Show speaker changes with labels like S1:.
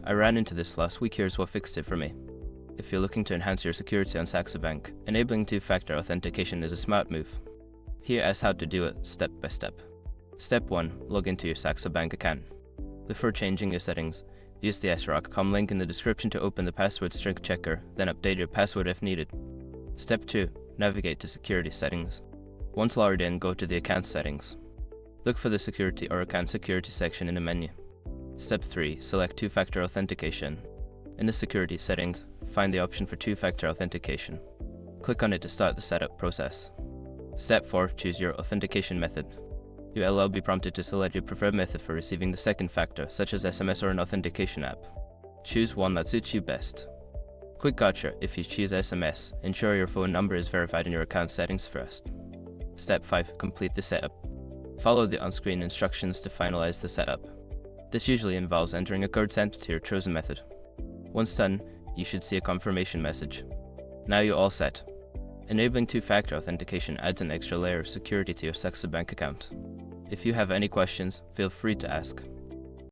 S1: I ran into this last week. Here's what fixed it for me. If you're looking to enhance your security on Saxo Bank, enabling two-factor authentication is a smart move. Here is how to do it step by step. Step 1. Log into your Saxo Bank account. Before changing your settings, use the srock.com link in the description to open the password string checker, then update your password if needed. Step 2. Navigate to security settings. Once logged in, go to the account settings. Look for the security or account security section in the menu. Step 3. Select two-factor authentication. In the security settings, find the option for two-factor authentication. Click on it to start the setup process. Step 4. Choose your authentication method. You will be prompted to select your preferred method for receiving the second factor, such as SMS or an authentication app. Choose one that suits you best. Quick gotcha: if you choose SMS, ensure your phone number is verified in your account settings first. Step 5. Complete the setup. Follow the on-screen instructions to finalize the setup. This usually involves entering a code sent to your chosen method. Once done, you should see a confirmation message. Now you're all set. Enabling two-factor authentication adds an extra layer of security to your Saxo Bank account. If you have any questions, feel free to ask.